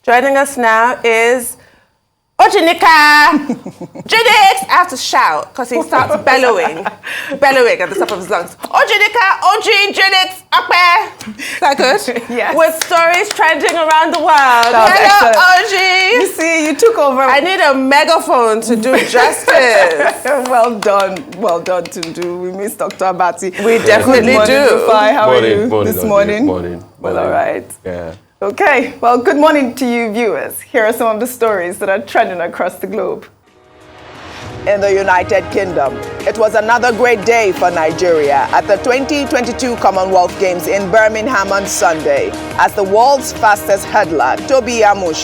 Joining us now is Ojinika Jinix. I have to shout because he starts bellowing at the top of his lungs. Ojinika, Oji, Jinix, Okpe. Is that good? Yes. With stories trending around the world. Hello, Oji. You see, you took over. I need a megaphone to do justice. Well done, Tundu. We miss Dr. Abati. We definitely do. How are you morning, this morning? Morning. Well, all right. Yeah. Okay, well, good morning to you viewers. Here are some of the stories that are trending across the globe. In the United Kingdom, it was another great day for Nigeria at the 2022 Commonwealth Games in Birmingham on Sunday, as the world's fastest hurdler, Keyamo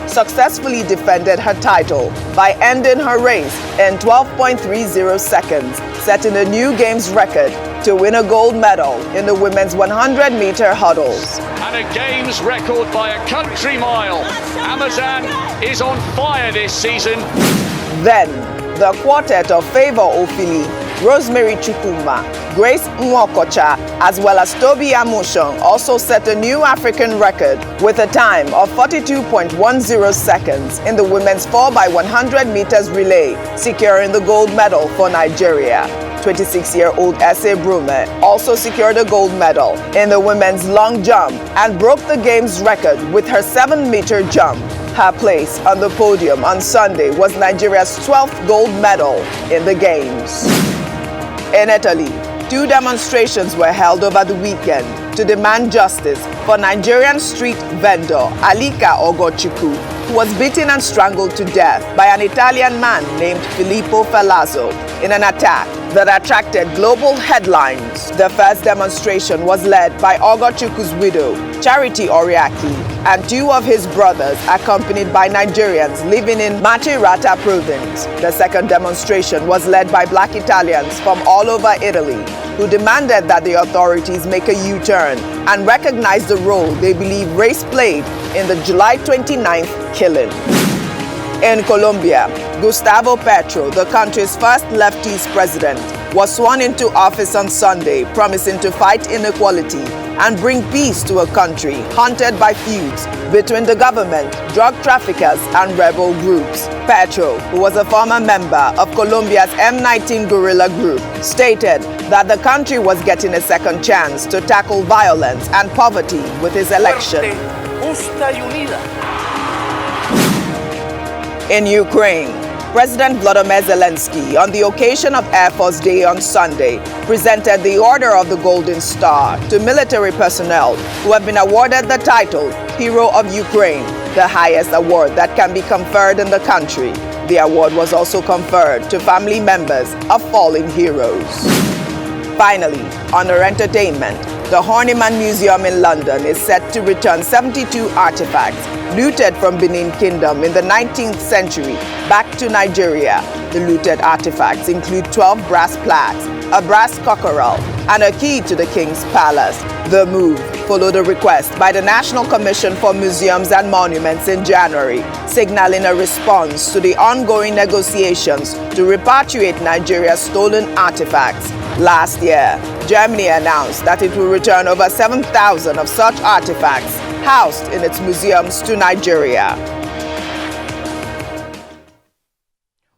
successfully defended her title by ending her race in 12.30 seconds, setting a new Games record to win a gold medal in the women's 100-meter hurdles. And a Games record by a country mile. Amazon is on fire this season. Then, the quartet of Favor Ofili, Rosemary Chukwuma, Grace Nwokocha, as well as Keyamo also set a new African record with a time of 42.10 seconds in the women's 4x100 meters relay, securing the gold medal for Nigeria. 26-year-old Ese Brume also secured a gold medal in the women's long jump and broke the Games record with her 7-meter jump. Her place on the podium on Sunday was Nigeria's 12th gold medal in the Games. In Italy, 2 demonstrations were held over the weekend to demand justice for Nigerian street vendor Alika Ogochukwu, who was beaten and strangled to death by an Italian man named Filippo Falazzo in an attack that attracted global headlines. The first demonstration was led by Ogochukwu's widow, Charity Oriaki, and 2 of his brothers, accompanied by Nigerians living in Macerata province. The second demonstration was led by Black Italians from all over Italy, who demanded that the authorities make a U-turn and recognize the role they believe race played in the July 29th killing. In Colombia, Gustavo Petro, the country's first leftist president, was sworn into office on Sunday, promising to fight inequality and bring peace to a country haunted by feuds between the government, drug traffickers, and rebel groups. Petro, who was a former member of Colombia's M19 guerrilla group, stated that the country was getting a second chance to tackle violence and poverty with his election. In Ukraine, President Volodymyr Zelensky, on the occasion of Air Force Day on Sunday, presented the Order of the Golden Star to military personnel who have been awarded the title Hero of Ukraine, the highest award that can be conferred in the country. The award was also conferred to family members of fallen heroes. Finally, under entertainment, the Horniman Museum in London is set to return 72 artifacts looted from Benin Kingdom in the 19th century back to Nigeria. The looted artifacts include 12 brass plaques, a brass cockerel, and a key to the King's Palace. The move followed a request by the National Commission for Museums and Monuments in January, signaling a response to the ongoing negotiations to repatriate Nigeria's stolen artifacts. Last year, Germany announced that it will return over 7,000 of such artifacts housed in its museums to Nigeria.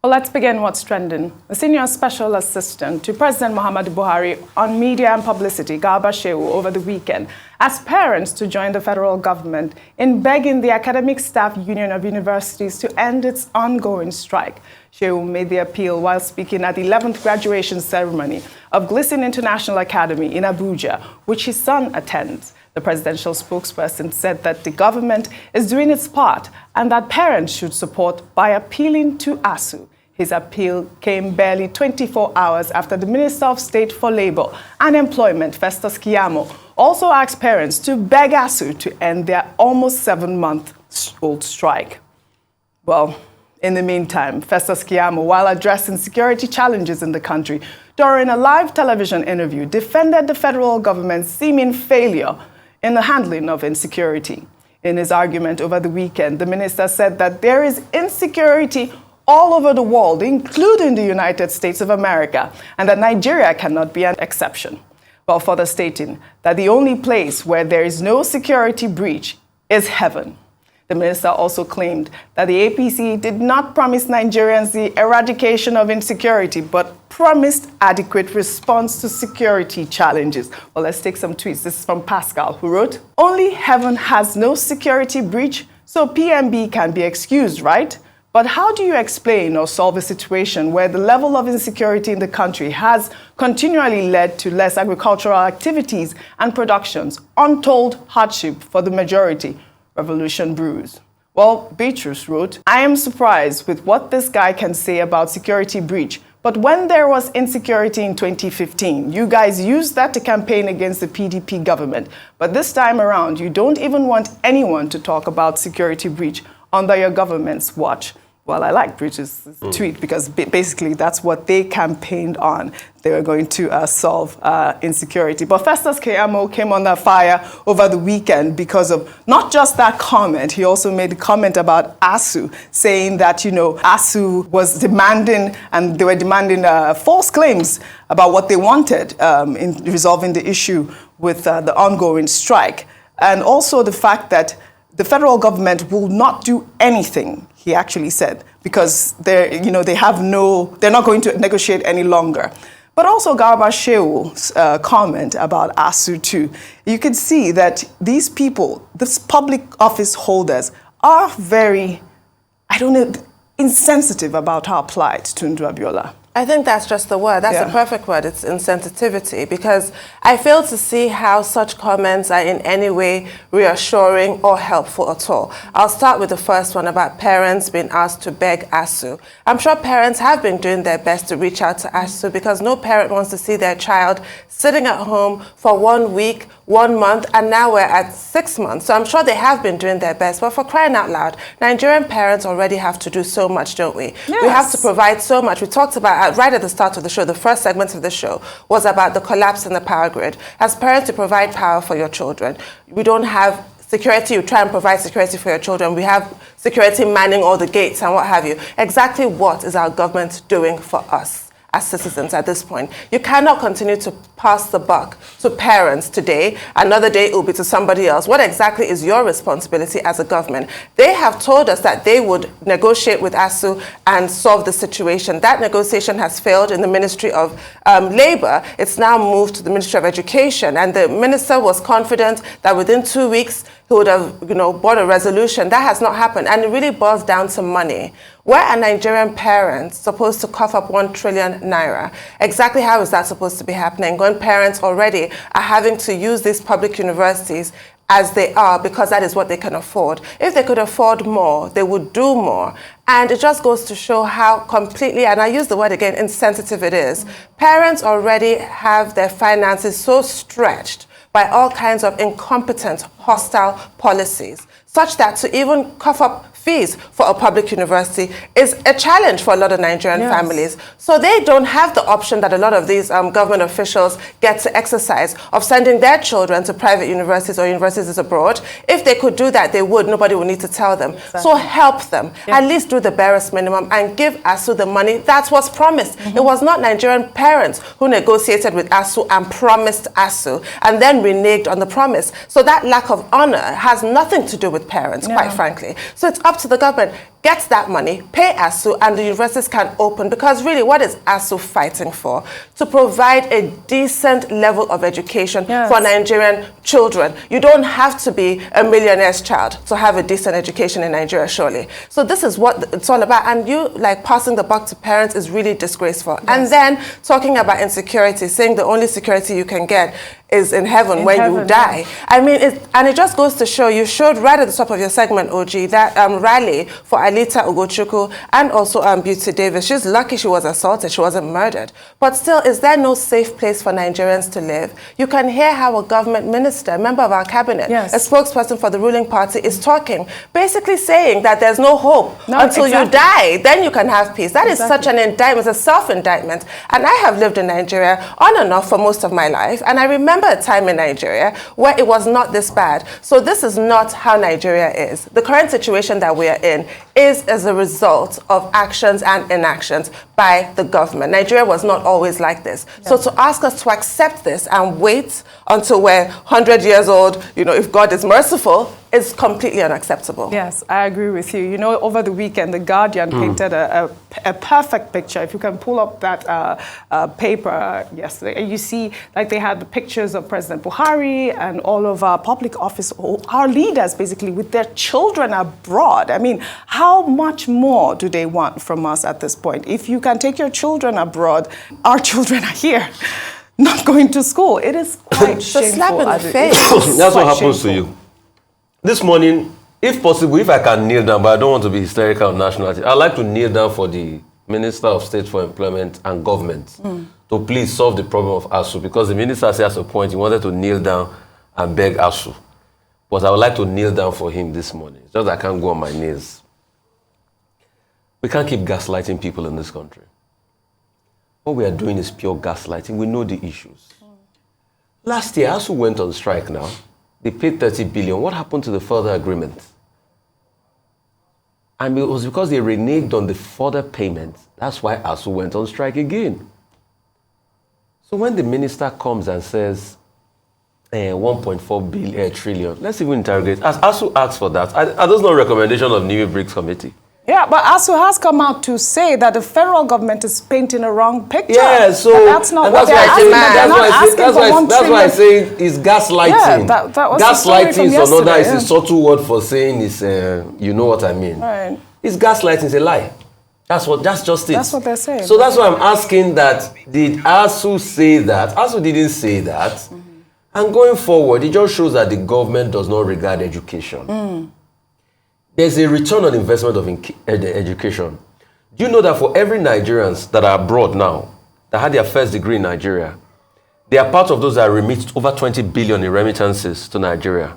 Well, let's begin what's trending. A senior special assistant to President Muhammadu Buhari on Media and Publicity, Garba Shehu, over the weekend asked parents to join the federal government in begging the Academic Staff Union of Universities to end its ongoing strike. Shehu made the appeal while speaking at the 11th graduation ceremony of Gleason International Academy in Abuja, which his son attends. The presidential spokesperson said that the government is doing its part and that parents should support by appealing to ASU. His appeal came barely 24 hours after the Minister of State for Labor and Employment, Festus Keyamo, also asked parents to beg ASU to end their almost 7-month-old strike. Well, in the meantime, Festus Keyamo, while addressing security challenges in the country during a live television interview, defended the federal government's seeming failure in the handling of insecurity. In his argument over the weekend, the minister said that there is insecurity all over the world, including the United States of America, and that Nigeria cannot be an exception, while further stating that the only place where there is no security breach is heaven. The minister also claimed that the APC did not promise Nigerians the eradication of insecurity, but promised adequate response to security challenges. Well, let's take some tweets. This is from Pascal, who wrote, "Only heaven has no security breach, so PMB can be excused, right? But how do you explain or solve a situation where the level of insecurity in the country has continually led to less agricultural activities and productions, untold hardship for the majority? Revolution brews." Well, Beatrice wrote, "I am surprised with what this guy can say about security breach. But when there was insecurity in 2015, you guys used that to campaign against the PDP government. But this time around, you don't even want anyone to talk about security breach under your government's watch." Well, I like Bridges' tweet because basically that's what they campaigned on. They were going to solve insecurity. But Festus Keyamo came under fire over the weekend because of not just that comment. He also made a comment about ASU, saying that, ASU was demanding, and they were demanding false claims about what they wanted in resolving the issue with the ongoing strike. And also the fact that the federal government will not do anything, he actually said, because they're not going to negotiate any longer. But also Garba Shehu's comment about ASU too. You can see that these people, these public office holders, are very, insensitive about how applied to Tundu Abiola. I think that's just the word. That's the perfect word. It's insensitivity, because I fail to see how such comments are in any way reassuring or helpful at all. I'll start with the first one about parents being asked to beg ASU. I'm sure parents have been doing their best to reach out to ASU, because no parent wants to see their child sitting at home for 1 week, 1 month, and now we're at 6 months. So I'm sure they have been doing their best. But for crying out loud, Nigerian parents already have to do so much, don't we? Yes. We have to provide so much. We talked about right at the start of the show, the first segment of the show was about the collapse in the power grid. As parents, to provide power for your children. We don't have security. You try and provide security for your children. We have security manning all the gates and what have you. Exactly what is our government doing for us as citizens at this point? You cannot continue to pass the buck to parents today. Another day it will be to somebody else. What exactly is your responsibility as a government? They have told us that they would negotiate with ASU and solve the situation. That negotiation has failed in the Ministry of Labor. It's now moved to the Ministry of Education, and the minister was confident that within 2 weeks he would have, brought a resolution. That has not happened, and it really boils down to money. Where are Nigerian parents supposed to cough up 1 trillion naira? Exactly how is that supposed to be happening when parents already are having to use these public universities as they are because that is what they can afford? If they could afford more, they would do more. And it just goes to show how completely, and I use the word again, insensitive it is. Parents already have their finances so stretched by all kinds of incompetent, hostile policies, such that to even cough up fees for a public university is a challenge for a lot of Nigerian families. So they don't have the option that a lot of these government officials get to exercise of sending their children to private universities or universities abroad. If they could do that, they would. Nobody would need to tell them. Exactly. So help them. At least do the barest minimum and give ASU the money that was promised. It was not Nigerian parents who negotiated with ASU and promised ASU and then reneged on the promise. So that lack of honor has nothing to do with parents, quite frankly. So it's up to the government. Get that money, pay ASU, and the universities can open. Because really, what is ASU fighting for? To provide a decent level of education for Nigerian children. You don't have to be a millionaire's child to have a decent education in Nigeria, surely. So this is what it's all about. And you, passing the buck to parents is really disgraceful. And then talking about insecurity, saying the only security you can get is in heaven when you die. I mean, it just goes to show, you showed right at the top of your segment, OG, that rally for Alita Ugochukwu and also Beauty Davis. She's lucky she was assaulted, she wasn't murdered. But still, is there no safe place for Nigerians to live? You can hear how a government minister, member of our cabinet, a spokesperson for the ruling party is talking, basically saying that there's no hope until you die, then you can have peace. That is such an indictment, it's a self-indictment. And I have lived in Nigeria on and off for most of my life, and I remember a time in Nigeria where it was not this bad. So this is not how Nigeria is. The current situation that we are in is as a result of actions and inactions by the government. Nigeria was not always like this. So to ask us to accept this and wait until we're 100 years old, if God is merciful, is completely unacceptable. Yes, I agree with you. You know, over the weekend, The Guardian painted a perfect picture. If you can pull up that paper yesterday, you see, like, they had the pictures of President Buhari and all of our public office, our leaders, basically, with their children abroad. I mean, how much more do they want from us at this point? If you can take your children abroad, our children are here, not going to school. It is quite shameful. Slap in the face. That's what happens to you. This morning, if possible, if I can kneel down, but I don't want to be hysterical on nationality, I'd like to kneel down for the Minister of State for Employment and Government to please solve the problem of ASU, because the minister said at a point he wanted to kneel down and beg ASU. But I would like to kneel down for him this morning. It's just I can't go on my knees. We can't keep gaslighting people in this country. What we are doing is pure gaslighting. We know the issues. Last year, ASU went on strike now. They paid 30 billion. What happened to the further agreement? And it was because they reneged on the further payment. That's why ASU went on strike again. So when the minister comes and says 1.4 trillion, let's even interrogate. As ASU asks for that, are those not recommendations of New Bricks Committee? Yeah, but ASU has come out to say that the federal government is painting a wrong picture. Yeah, so but that's not what they're asking. That's why I say it's gaslighting. Yeah, that was gaslighting is another, is a subtle word for saying is, you know what I mean. Right. It's gaslighting, it's a lie. That's just it. That's what they're saying. So that's why I'm asking that, did ASU say that? ASU didn't say that. And going forward, it just shows that the government does not regard education. There's a return on investment of education. Do you know that for every Nigerians that are abroad now, that had their first degree in Nigeria, they are part of those that remit over 20 billion in remittances to Nigeria.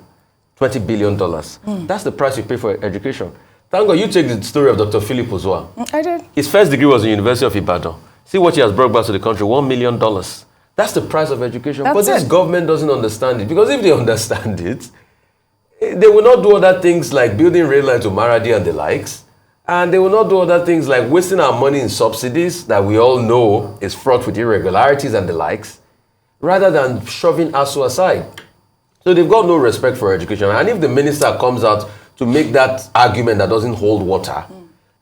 $20 billion. That's the price you pay for education. Thank God you take the story of Dr. Philip Ozua. I did. His first degree was in the University of Ibadan. See what he has brought back to the country, $1 million. That's the price of education. But this government doesn't understand it. Because if they understand it, they will not do other things like building rail line to Maradi and the likes. And they will not do other things like wasting our money in subsidies that we all know is fraught with irregularities and the likes, rather than shoving ASU aside. So they've got no respect for education. And if the minister comes out to make that argument that doesn't hold water,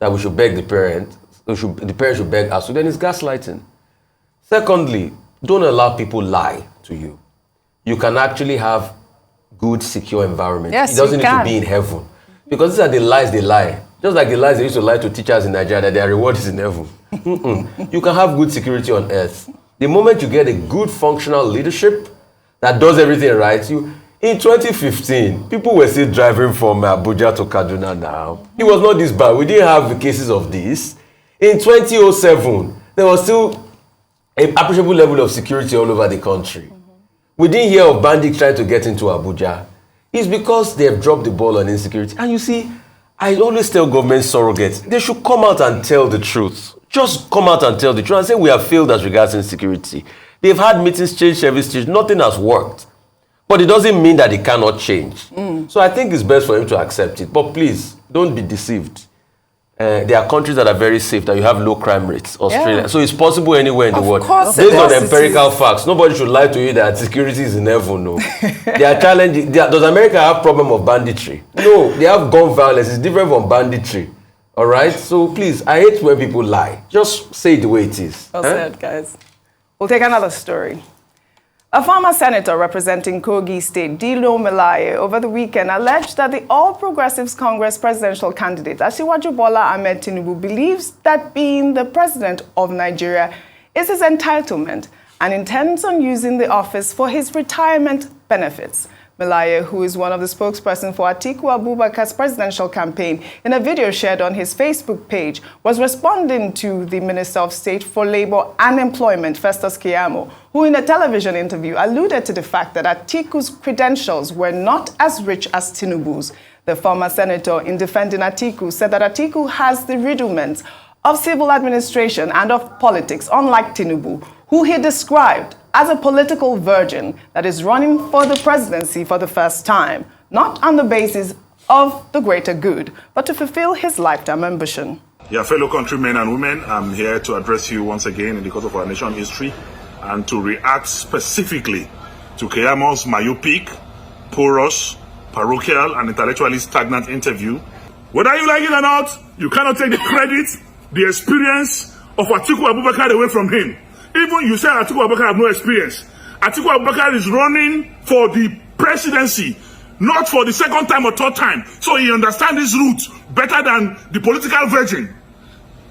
that we should beg the parent, the parent should beg ASU, then it's gaslighting. Secondly, don't allow people lie to you. You can actually have good, secure environment. Yes, it doesn't need to be in heaven. Because these are the lies they lie. Just like the lies they used to lie to teachers in Nigeria that their reward is in heaven. You can have good security on earth. The moment you get a good functional leadership that does everything right, in 2015, people were still driving from Abuja to Kaduna now. It was not this bad. We didn't have cases of this. In 2007, there was still an appreciable level of security all over the country. We didn't hear of bandits trying to get into Abuja. It's because they have dropped the ball on insecurity. And you see, I always tell government surrogates, they should come out and tell the truth. Just come out and tell the truth and say we have failed as regards insecurity. They've had meetings, change service, change. Nothing has worked. But it doesn't mean that it cannot change. So I think it's best for him to accept it. But please, don't be deceived. There are countries that are very safe, that you have low crime rates. Australia. Yeah. So it's possible anywhere in the world. Based on empirical facts. Nobody should lie to you that security is in heaven. No. They are challenging. Does America have problem of banditry? No. They have gun violence. It's different from banditry. All right? So please, I hate when people lie. Just say it the way it is. Well said, guys. We'll take another story. A former senator representing Kogi State, Dino Melaye, over the weekend alleged that the All Progressives Congress presidential candidate, Asiwaju Bola Ahmed Tinubu, believes that being the president of Nigeria is his entitlement and intends on using the office for his retirement benefits. Melaye, who is one of the spokespersons for Atiku Abubakar's presidential campaign, in a video shared on his Facebook page, was responding to the Minister of State for Labor and Employment, Festus Keyamo, who in a television interview alluded to the fact that Atiku's credentials were not as rich as Tinubu's. The former senator, in defending Atiku, said that Atiku has the rudiments of civil administration and of politics, unlike Tinubu, who he described as a political virgin that is running for the presidency for the first time, not on the basis of the greater good, but to fulfill his lifetime ambition. Yeah, fellow countrymen and women, I'm here to address you once again in the course of our nation's history and to react specifically to Keyamo's myopic, porous, parochial and intellectually stagnant interview. Whether you like it or not, you cannot take the credit, the experience of Atiku Abubakar away from him. Even you say Atiku Abubakar have no experience. Atiku Abubakar is running for the presidency, not for the second time or third time. So he understands this route better than the political virgin,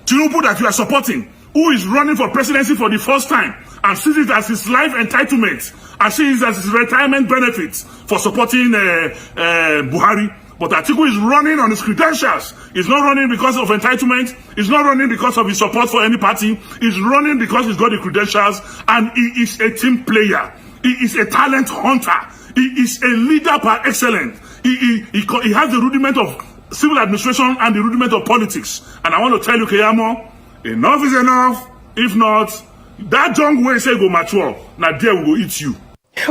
Tinubu, that you are supporting, who is running for presidency for the first time and sees it as his life entitlement and sees it as his retirement benefits for supporting Buhari. But Atiku is running on his credentials. He's not running because of entitlement. He's not running because of his support for any party. He's running because he's got the credentials, and he is a team player. He is a talent hunter. He is a leader par excellence. He has the rudiment of civil administration and the rudiment of politics. And I want to tell you, Keyamo, enough is enough. If not, that young way say go mature. Now there we go eat you.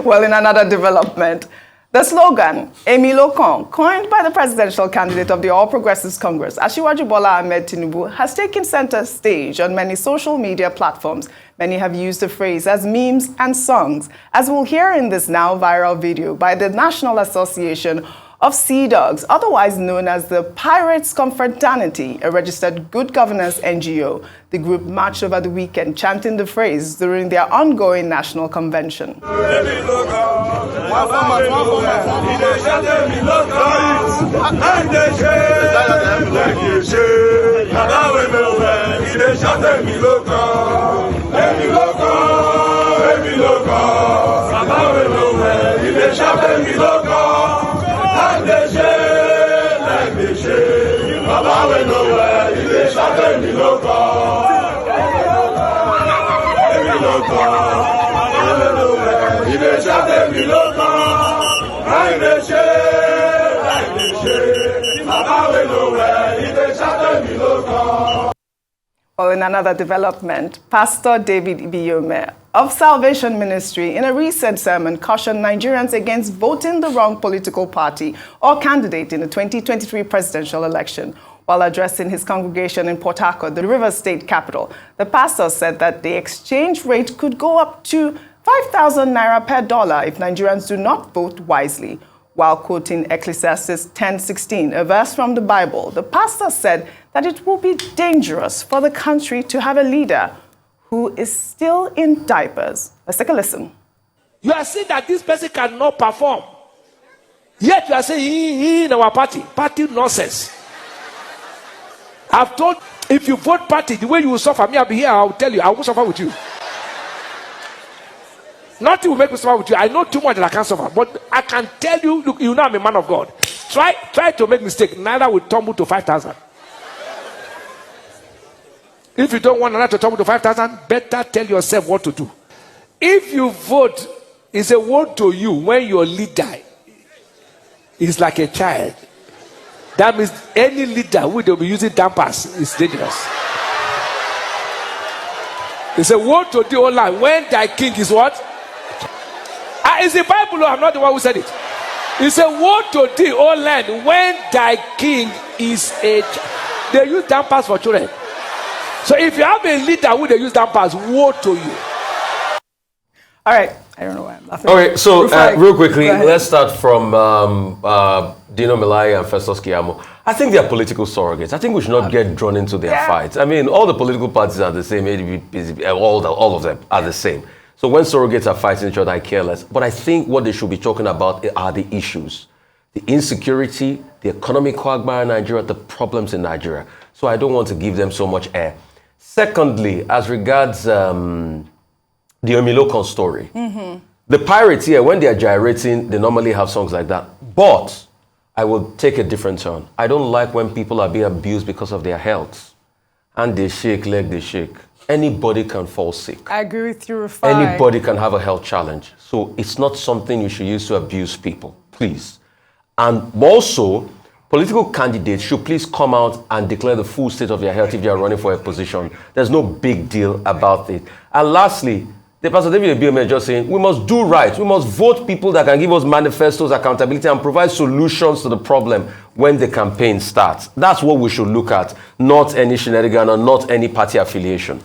Well, in another development, the slogan, Emi Lokan, coined by the presidential candidate of the All Progressives Congress, Asiwaju Bola Ahmed Tinubu, has taken center stage on many social media platforms. Many have used the phrase as memes and songs, as we'll hear in this now viral video by the National Association of Sea Dogs, otherwise known as the Pyrates Confraternity, a registered good governance NGO. The group marched over the weekend chanting the phrase during their ongoing national convention. Well, in another development, Pastor David Ibiyeomie of Salvation Ministry, in a recent sermon, cautioned Nigerians against voting the wrong political party or candidate in the 2023 presidential election. While addressing his congregation in Port Harcourt, the Rivers State capital, the pastor said that the exchange rate could go up to 5,000 naira per dollar if Nigerians do not vote wisely. While quoting Ecclesiastes 10:16, a verse from the Bible, the pastor said that it will be dangerous for the country to have a leader who is still in diapers. Let's take a listen. You are saying that this person cannot perform. Yet you are saying he in our party nonsense. I've told, if you vote party, the way you will suffer, me, I'll be here, I will tell you, I will suffer with you. Nothing will make me suffer with you. I know too much that I can't suffer. But I can tell you, look, you know I'm a man of God. Try to make mistake. Neither will tumble to 5,000. If you don't want to tumble to 5,000, better tell yourself what to do. If you vote, it's a word to you when your leader is like a child. That means any leader who will be using dampers is dangerous. It's a word to the whole land. When thy king is what? It's the Bible, I'm not the one who said it. It's a word to the whole land. When thy king is a child. They use dampers for children. So if you have a leader who they use dampers, woe to you. All right. I don't know why I'm laughing. Okay, so real quickly, let's start from Dino Melaye and Festus Keyamo. I think they are political surrogates. I think we should not get drawn into their fights. I mean, all the political parties are the same. All of them are the same. So when surrogates are fighting each other, I care less. But I think what they should be talking about are the issues. The insecurity, the economic quagmire in Nigeria, the problems in Nigeria. So I don't want to give them so much air. Secondly, as regards the Emi Lokan story, the pirates here, when they are gyrating, they normally have songs like that. But I will take a different turn. I don't like when people are being abused because of their health. And they shake, leg they shake. Anybody can fall sick. I agree with you, Rufai. Anybody can have a health challenge. So it's not something you should use to abuse people, please. And also, political candidates should please come out and declare the full state of their health if they are running for a position. There's no big deal about it. And lastly, the Pastor David Ibiyeomie just saying, we must do right. We must vote people that can give us manifestos, accountability, and provide solutions to the problem when the campaign starts. That's what we should look at, not any shenanigan or not any party affiliation.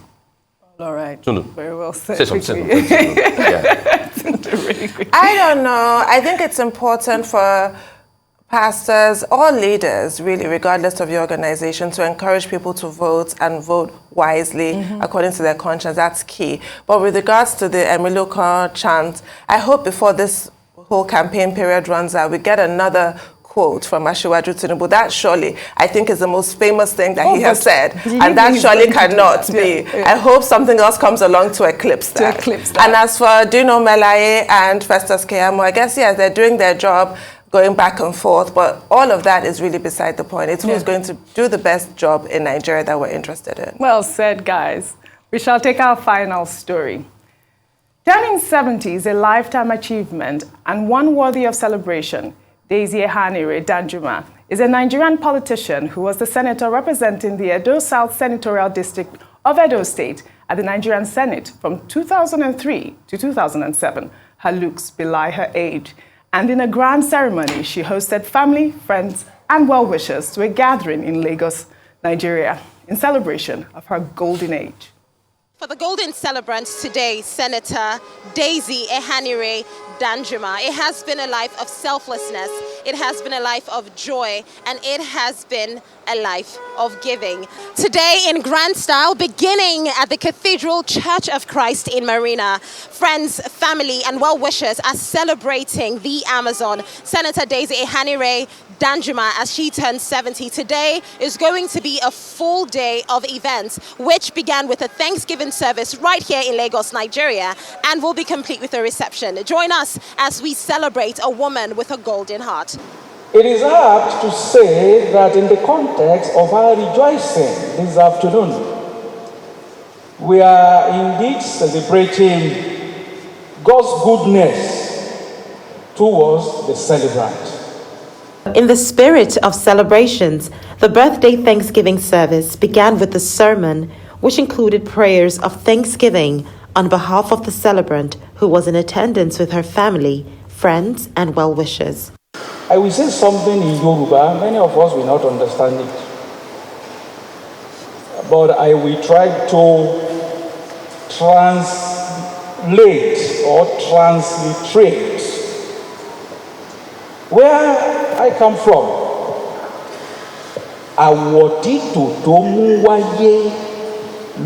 All right. Very well said. Say something. Yeah. I don't know. I think it's important for pastors, all leaders, really, regardless of your organization, to encourage people to vote and vote wisely according to their conscience. That's key. But with regards to the Emiloko chant, I hope before this whole campaign period runs out, we get another quote from Asiwaju Tinubu. That surely, I think, is the most famous thing that he has said. And that surely cannot be. I hope something else comes along to eclipse that. And as for Dino Melaye and Festus Keyamo, I guess, yes, they're doing their job, going back and forth, but all of that is really beside the point. It's who's going to do the best job in Nigeria that we're interested in. Well said, guys. We shall take our final story. Turning 70 is a lifetime achievement and one worthy of celebration. Daisy Ehanire Danjuma is a Nigerian politician who was the senator representing the Edo South Senatorial District of Edo State at the Nigerian Senate from 2003 to 2007. Her looks belie her age. And in a grand ceremony, she hosted family, friends, and well-wishers to a gathering in Lagos, Nigeria, in celebration of her golden age. For the golden celebrants today, Senator Daisy Ehanire Danjuma, it has been a life of selflessness, it has been a life of joy, and it has been a life of giving. Today in grand style, beginning at the Cathedral Church of Christ in Marina, friends, family, and well-wishers are celebrating the Amazon. Senator Daisy Ehanire Danjuma, as she turns 70. Today is going to be a full day of events, which began with a Thanksgiving service right here in Lagos, Nigeria, and will be complete with a reception. Join us as we celebrate a woman with a golden heart. It is apt to say that in the context of our rejoicing this afternoon, we are indeed celebrating God's goodness towards the celebrant. In the spirit of celebrations, the birthday Thanksgiving service began with a sermon which included prayers of thanksgiving on behalf of the celebrant who was in attendance with her family, friends, and well-wishers. I will say something in Yoruba. Many of us will not understand it. But I will try to translate or transliterate. Where I come from, àwọ̀dí tòdó mú wáyé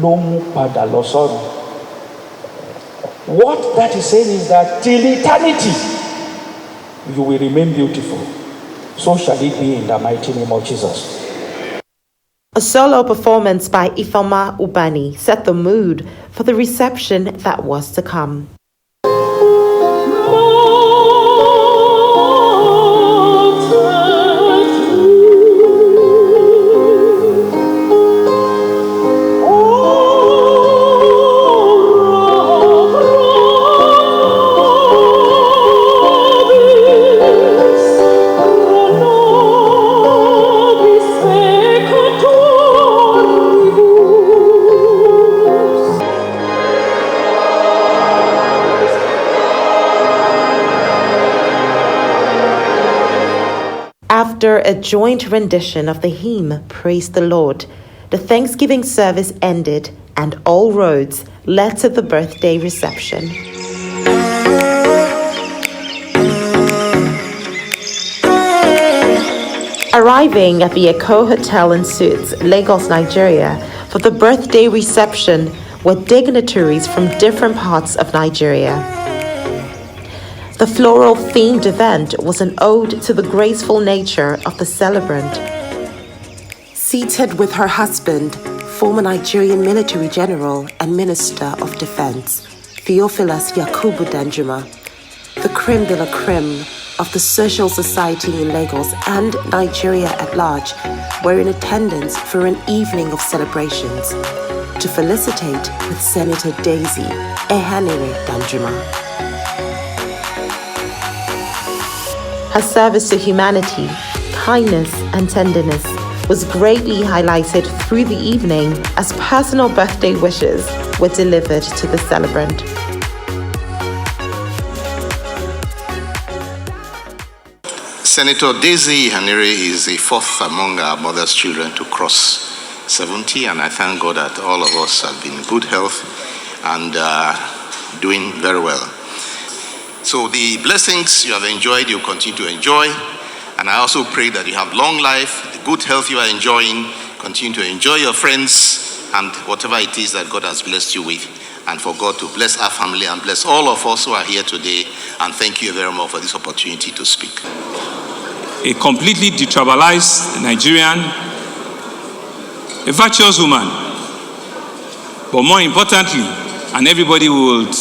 ló mú padà lọ sọ́run. What that is saying is that till eternity, you will remain beautiful. So shall it be in the mighty name of Jesus. A solo performance by Ifeoma Ubani set the mood for the reception that was to come. After a joint rendition of the hymn, Praise the Lord, the Thanksgiving service ended and all roads led to the birthday reception. Arriving at the Eko Hotel and Suites, Lagos, Nigeria, for the birthday reception were dignitaries from different parts of Nigeria. The floral-themed event was an ode to the graceful nature of the celebrant. Seated with her husband, former Nigerian military general and Minister of Defense, Theophilus Yakubu Danjuma, the creme de la creme of the social society in Lagos and Nigeria at large were in attendance for an evening of celebrations to felicitate with Senator Daisy Ehanire Danjuma. Her service to humanity, kindness, and tenderness was greatly highlighted through the evening as personal birthday wishes were delivered to the celebrant. Senator Daisy Ehanire is the fourth among our mother's children to cross 70, and I thank God that all of us have been in good health and doing very well. So the blessings you have enjoyed, you continue to enjoy, And I also pray that you have long life, the good health you are enjoying, continue to enjoy your friends and whatever it is that God has blessed you with. And for God to bless our family and bless all of us who are here today. And thank you very much for this opportunity to speak. A completely detribalized Nigerian, a virtuous woman, but more importantly, and everybody would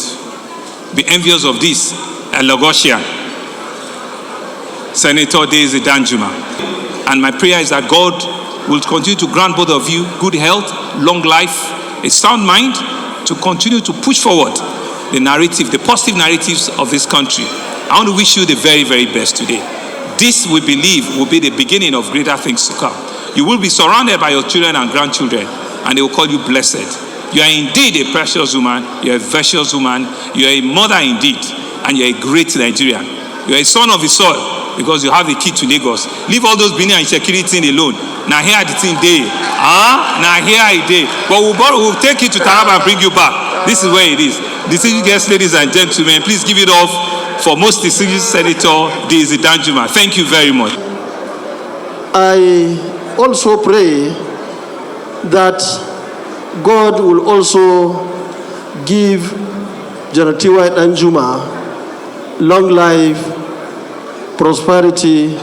be envious of this, a Lagosian, Senator Daisy Danjuma. And my prayer is that God will continue to grant both of you good health, long life, a sound mind, to continue to push forward the narrative, the positive narratives of this country. I want to wish you the very, very best today. This, we believe, will be the beginning of greater things to come. You will be surrounded by your children and grandchildren, and they will call you blessed. You are indeed a precious woman, you are a virtuous woman, you are a mother indeed, and you are a great Nigerian. You are a son of the soil, because you have the key to Lagos. Leave all those Benin and insecurity alone. Now here the thing day. Now here it day. But we'll take you to Taraba and bring you back. This is where it is. Distinguished guests, ladies and gentlemen, please give it off for most distinguished Senator Daisy Danjuma. Thank you very much. I also pray that God will also give Janatiwa Danjuma long life, prosperity,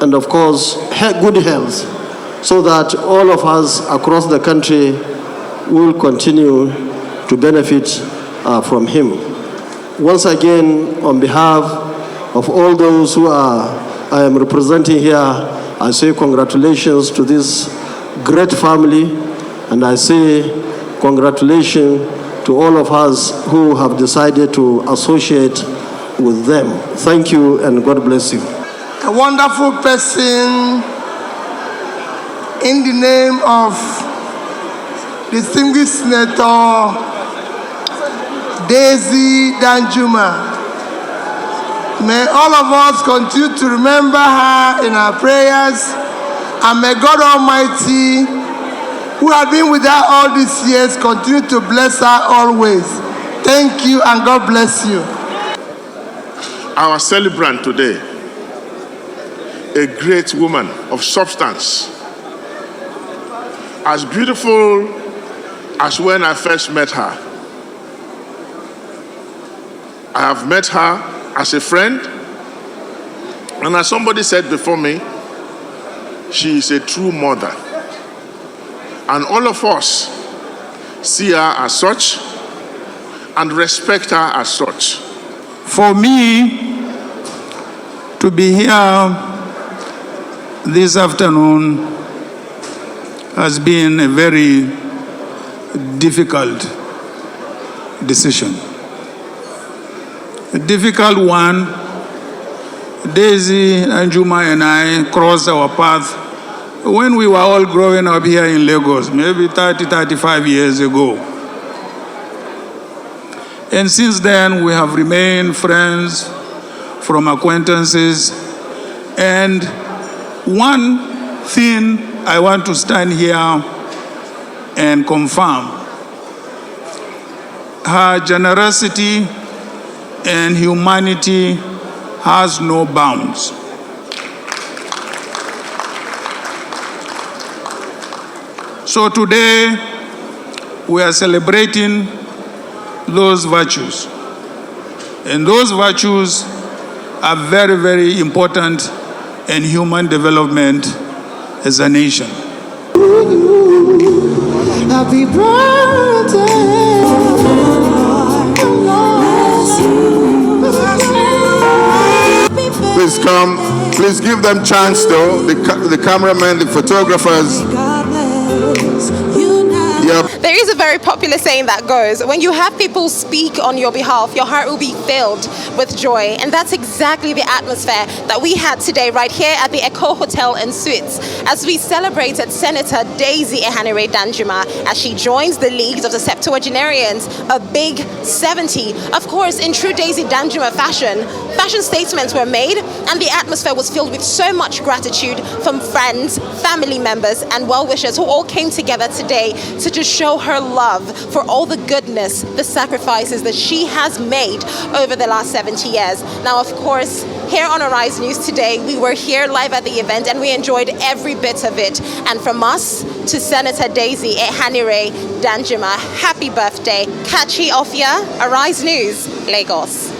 and of course, good health, so that all of us across the country will continue to benefit from him. Once again, on behalf of all those who I am representing here, I say congratulations to this great family, and I say congratulations to all of us who have decided to associate with them. Thank you, and God bless you. A wonderful person in the name of distinguished Senator Daisy Danjuma. May all of us continue to remember her in our prayers, and may God Almighty, who has been with her all these years, continue to bless her always. Thank you, and God bless you. Our celebrant today, a great woman of substance, as beautiful as when I first met her. I have met her as a friend, and as somebody said before me, she is a true mother. And all of us see her as such and respect her as such. For me to be here this afternoon has been a very difficult decision. A difficult one. Daisy Danjuma and I crossed our path when we were all growing up here in Lagos, maybe 30, 35 years ago. And since then, we have remained friends from acquaintances. And one thing I want to stand here and confirm: her generosity and humanity has no bounds. So today, we are celebrating those virtues. And those virtues are very, very important in human development as a nation. Happy birthday. Please come. Please give them chance though. The cameramen, the photographers. Yep. There is a very popular saying that goes, when you have people speak on your behalf, your heart will be filled with joy. And that's exactly the atmosphere that we had today right here at the Echo Hotel and Suites as we celebrated Senator Daisy Danjuma as she joins the leagues of the septuagenarians, a big 70. Of course, in true Daisy Danjuma fashion statements were made, and the atmosphere was filled with so much gratitude from friends, family members, and well-wishers who all came together today to just show her love for all the goodness, the sacrifices that she has made over the last 70 years. Now, of course, Here on Arise News today, we were here live at the event and we enjoyed every bit of it. And from us to Senator Daisy Ehanire Danjuma, happy birthday. Kachi Ofia, Arise News, Lagos.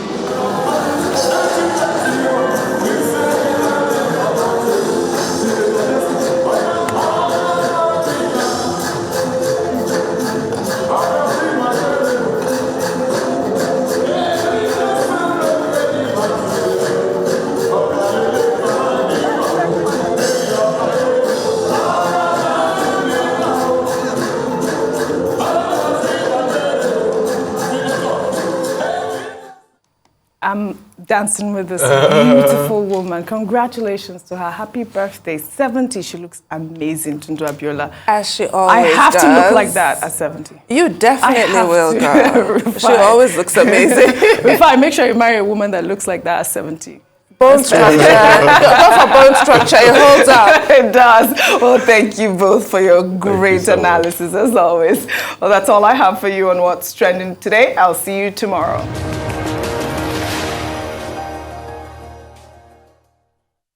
I'm dancing with this beautiful woman. Congratulations to her. Happy birthday. 70. She looks amazing, Tundu Abiola. As she always I have does. to look like that at 70. You definitely will, girl. She always looks amazing. If I make sure you marry a woman that looks like that at 70. Bone structure. Go for bone structure. It holds up. It does. Well, thank you both for your great analysis, as always. Well, that's all I have for you on What's Trending today. I'll see you tomorrow.